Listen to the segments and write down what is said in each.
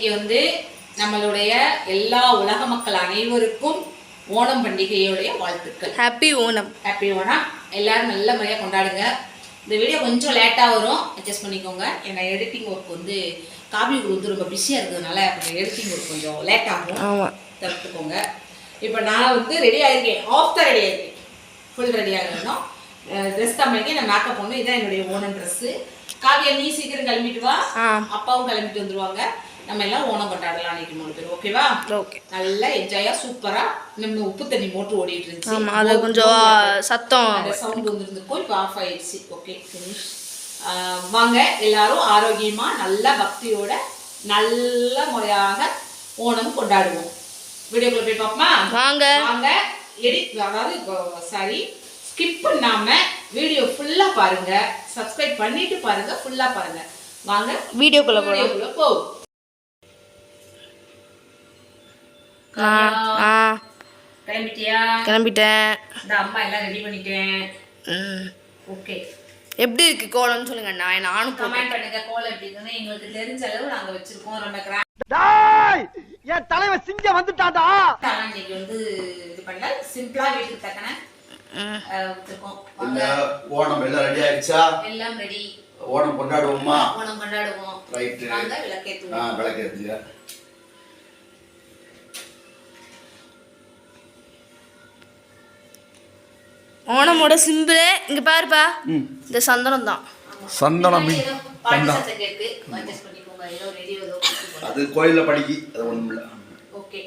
இன்னைக்கு வந்து நம்மளுடைய எல்லா உலக மக்கள் அனைவருக்கும் ஓணம் பண்டிகையுடைய வாழ்த்துக்கள். ஹாப்பி ஓணம். ஹாப்பி ஓணம். எல்லாரும் நல்ல முறையாக கொண்டாடுங்க. இந்த வீடியோ கொஞ்சம் லேட்டாக வரும், அட்ஜஸ்ட் பண்ணிக்கோங்க. ஏன்னா எடிட்டிங் ஒர்க் வந்து காவிக்கு வந்து ரொம்ப பிஸியாக இருக்கிறதுனால எடிட்டிங் ஒர்க் கொஞ்சம் லேட் ஆகும், தவிர்த்துக்கோங்க. இப்போ நான் வந்து ரெடி ஆகிருக்கேன், ஆஃப் தான் ரெடி ஆகிருக்கேன், ஃபுல் ரெடி ஆகணும். ட்ரெஸ் தான் பண்ணிக்க, நான் மேக்கப் பண்ணணும். இதுதான் என்னுடைய ஓணம் ட்ரெஸ்ஸு. காவியா நீ சீக்கிரம் கிளம்பிட்டு வா, அப்பாவும் கிளம்பிட்டு வந்துருவாங்க. நம்ம எல்லாம் ஓணம் கொண்டாடலாம் அன்னைக்கு 3 பேர். ஓகேவா? ஓகே. நல்லா என்ஜாயா சூப்பரா. நம்ம உப்பு தண்ணி மோட்டர் ஓடிட்டு இருந்துச்சு, அது கொஞ்சம் சத்தம் சவுண்ட் வந்துருந்துருக்கும். இப்போ ஆஃப் ஆயிடுச்சு. Okay, finish. வாங்க எல்லாரும் ஆரோக்கியமா நல்ல பக்தியோட நல்ல முறையாக ஓணம் கொண்டாடுவோம். வீடியோக்குள்ள போய் பார்ப்போமா? வாங்க வாங்க. அதாவது ஸ்கிப் பண்ணாம வீடியோ ஃபுல்லா பாருங்க, சப்ஸ்கிரைப் பண்ணிட்டு பாருங்க, ஃபுல்லா பாருங்க. வாங்க வீடியோக்குள்ள போ. கிளம்பிட்டேன். இந்த அம்மா எல்லாம் ரெடி பண்ணிட்டேன். ஓகே, எப்படி இருக்கு கோலம்னு சொல்லுங்க. நானும் கமெண்ட் பண்ணுங்க கோலம் எப்படி இருக்குன்னு. எங்களுக்கு தெரிஞ்ச அளவு நாங்க வச்சிருக்கோம். ரொம்ப என் தலைவர் சிங்க வந்துட்டாடா. இன்னைக்கு வந்து இது பண்ணல, சிம்பிளா வீட்டுக்கு தக்கன வச்சிருக்கோம். ஓணம் எல்லாம் ரெடி ஆயிடுச்சா? எல்லாம் ரெடி. ஓணம் கொண்டாடுவோமா? ஓணம் கொண்டாடுவோம். ரைட். வாங்க விளக்கேத்துவோம். விளக்கேத்துங்க. ஓணமோட சிம்பிளே இங்க பாருப்பா, இந்த சந்தனம் தான். சந்தனம் அது கோயில்ல படிக்கி, அது ஒண்ணும் இல்ல. ஓகே,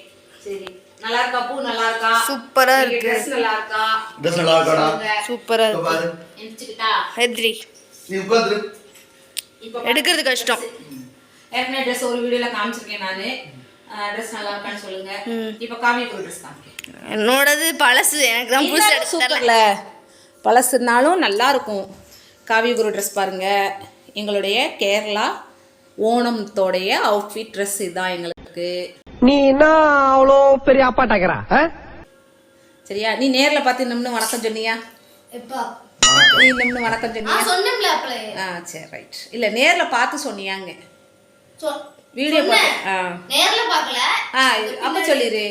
சரி. நல்லா இருக்கா? பூ நல்லா இருக்கா? சூப்பரா இருக்கு. ட்ரெஸ் நல்லா இருக்கா? ட்ரெஸ் நல்லா இருக்கா? சூப்பரா இருக்கு. பாரு, எந்திச்சிட்டா ஹெத்ரி நீ உட்கார்ந்து. இப்போ எடுக்கிறது கஷ்டம். ஏற்கனவே ட்ரெஸ் ஒரு வீடியோல காமிச்சிருக்கேன் நானு. ட்ரெஸ் நல்லா இருக்கான்னு சொல்லுங்க. இப்போ காவிக்கு ட்ரெஸ் காமிக்கிறேன். என்னோடது பழசு, எனக்கு தான் புதுசு எடுத்துல. பழசுனாலும் நல்லா இருக்கும். காவி குரு ட்ரெஸ் பாருங்க. எங்களுடைய கேரளா ஓணத்தோடைய அவுட்ஃபிட் ட்ரெஸ் இதுதான் எங்களுக்கு. நீ என்ன அவ்வளோ பெரிய அப்பாட்டாக்கிறா? சரியா? நீ நேர்ல பார்த்து இன்னும் வணக்கம் சொன்னியா? நீ இன்னும் வணக்கம் சொன்னியா? சரி, ரைட். இல்ல நேர்ல பார்த்து சொன்னியாங்க. வீடியோ நேர்ல பார்க்கல. அப்ப சொல்லிரு.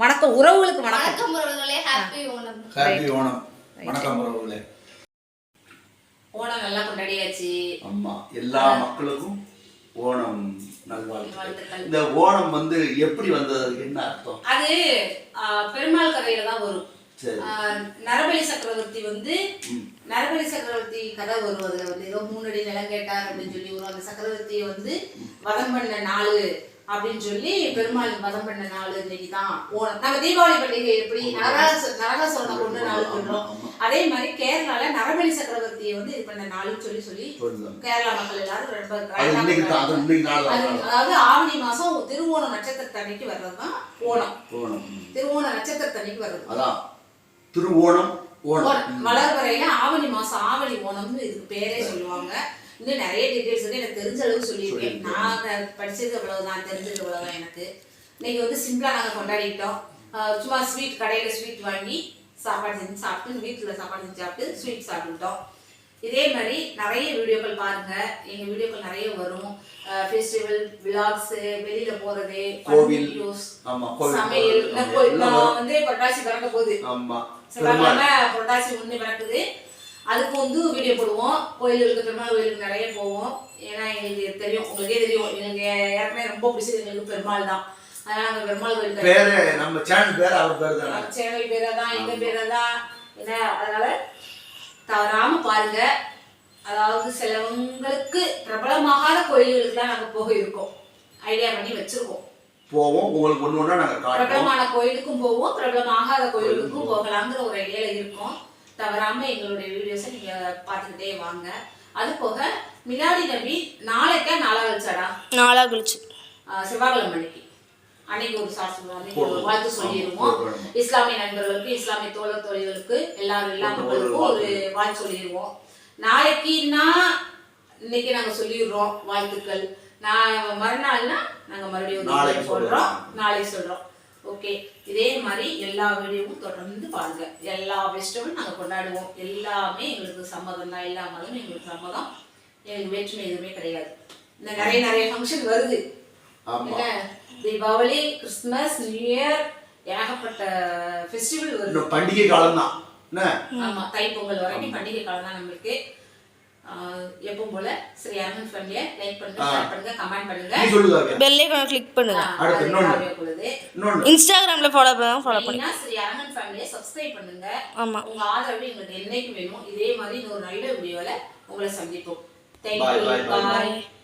வணக்கம் உறவுகளுக்கு வணக்கம். வணக்கம் உறவுகளே, ஹாப்பி ஓணம். ஹாப்பி ஓணம். வணக்கம் உறவுகளே. ஓணம் நல்லா கொண்டாடியாச்சு. ஆமா, எல்லா மக்களுக்கும் ஓணம் நல்வாழ்த்துக்கள். இந்த ஓணம் வந்து எப்படி வந்தது, என்ன அர்த்தம்? அது பெருமாள் கதையில தான் வரும். நரபலி சக்கரவர்த்தி வந்து நரபலி சக்கரவர்த்தி கதை வருவது வந்து ஏதோ 3 அடி நிலம் கேட்டார் அப்படின்னு சொல்லி வரும். அந்த சக்கரவர்த்தியை வந்து வதம் பண்ண நாள் அப்படின்னு சொல்லி பெருமாள் வதம் பண்ண நாள் இன்னைக்கு தான் ஓணம். நம்ம தீபாவளி பண்டிகை எப்படி நரகாசுரனை கொண்டு நாள் சொல்றோம், அதே மாதிரி கேரளால நரபலி சக்கரவர்த்தியை வந்து இது பண்ண நாள்னு சொல்லி கேரளா மக்கள் எல்லாரும் ரொம்ப, அதாவது ஆவணி மாசம் திருவோண நட்சத்திரத்தன்னைக்கு வர்றதுதான் ஓணம். திருவோண நட்சத்திரத்தன்னைக்கு வர்றது திருவோணம். வளர்வரையில ஆவணி மாசம் ஆவணி ஓணம்னு இதுக்கு பேரே சொல்லுவாங்க. இன்னும் நிறைய டீட்டெயில்ஸ் வந்து எனக்கு தெரிஞ்ச அளவுக்கு சொல்லியிருக்கேன். நான் படிச்சது அவ்வளவுதான், தெரிஞ்சது அவ்வளவுதான் எனக்கு. இன்னைக்கு வந்து சிம்பிளா நாங்கள் கொண்டாடிட்டோம். சும்மா ஸ்வீட், கடையில் ஸ்வீட் வாங்கி சாப்பாடு செஞ்சு சாப்பிட்டு, வீட்டில் சாப்பாடு செஞ்சு சாப்பிட்டு ஸ்வீட் சாப்பிட்டுட்டோம். இதே மாதிரி நிறைய வீடியோக்கள் பாருங்க. எங்க வீடியோக்கள் நிறைய வரும். ஃபெஸ்டிவல், விளாக்ஸ், வெளியில போறது, வீடியோஸ், சமையல். நான் வந்து புரட்டாசி பிறக்க போகுது, புரட்டாசி 1 பிறக்குது. அதுக்கு வந்து வீடியோ போடுவோம். கோயிலுக்கு, பெருமாள் கோயிலுக்கு நிறைய போவோம். ஏன்னா எங்களுக்கு தெரியும், உங்களுக்கே தெரியும், எங்களுக்கு ஏற்கனவே ரொம்ப பிடிச்சது எங்களுக்கு பெருமாள் தான். அதனால நாங்கள் பெருமாள் கோயிலுக்கு நம்ம சேனல் பேர் அவர் பேர் தான், சேனல் பேரை தான், எங்க பேரை தான். என்ன, அதனால தவறாம பாருங்க. அதாவது சிலவங்களுக்கு பிரபலமாகாத கோயில்களுக்கு தான் நாங்கள் போக இருக்கோம், ஐடியா பண்ணி வச்சிருக்கோம். போவோம், உங்களுக்கு ஒன்று ஒன்றா நாங்கள் பிரபலமான கோயிலுக்கும் போவோம், பிரபலமாகாத கோயிலுக்கும் போகலாங்கிற ஒரு ஐடியால இருக்கோம். தவறாம எங்களுடைய வீடியோஸை நீங்க பார்த்துக்கிட்டே வாங்க. அது போக மிலாடி நபி நாளைக்கா நாளா கழிச்சாடா? நாளா கழிச்சு செவ்வாய்க்கிழமை அன்னைக்கு ஒரு ஒரு வாழ்த்து சொல்லிடுவோம். இஸ்லாமிய நண்பர்களுக்கு, இஸ்லாமிய தோழர் தோழிகளுக்கு, எல்லா மக்களுக்கும் ஒரு வாழ்த்து சொல்லிடுவோம். நாளைக்குன்னா இன்னைக்கு நாங்க சொல்லிடுறோம் வாழ்த்துக்கள். மறுநாள்னா நாங்க மறுபடியும் சொல்றோம், நாளை சொல்றோம். ஓகே, இதே மாதிரி எல்லா வீடியோவும் தொடர்ந்து பாருங்க. எல்லா ஃபெஸ்டிவலும் நாங்கள் கொண்டாடுவோம். எல்லாமே எங்களுக்கு சம்மதம் தான், எல்லா மதமும் எங்களுக்கு சம்மதம். எங்களுக்கு வேற்றுமை எதுவுமே கிடையாது. இந்த நிறைய ஃபங்க்ஷன் வருது. ஆமா. என்ன தீபாவளி, கிறிஸ்மஸ், நியூ இயர், ஏகப்பட்ட ஃபெஸ்டிவல் வருது. இன்னும் பண்டிகை காலம் தான் என்ன? ஆமா, தைப்பொங்கல் வரைக்கும் பண்டிகை காலம் தான் நம்மளுக்கு. எப்பவும் போல சரி அரங்கன் ஃபேமிலியை லைக் பண்ணுங்க, ஷேர் பண்ணுங்க, கமெண்ட் பண்ணுங்க. நீ சொல்லுங்க. பெல் ஐகானை கிளிக் பண்ணுங்க. அடுத்து இன்னொன்னு இன்ஸ்டாகிராம்ல ஃபாலோ பண்ணுங்க. சரி அரங்கன் ஃபேமிலியை சப்ஸ்கிரைப் பண்ணுங்க. ஆமா. உங்க ஆதரவு எங்களுக்கு என்னைக்கு வேணும். இதே மாதிரி இன்னொரு நல்ல வீடியோல உங்களை சந்திப்போம். Thank Bye, you. bye, bye. Bye.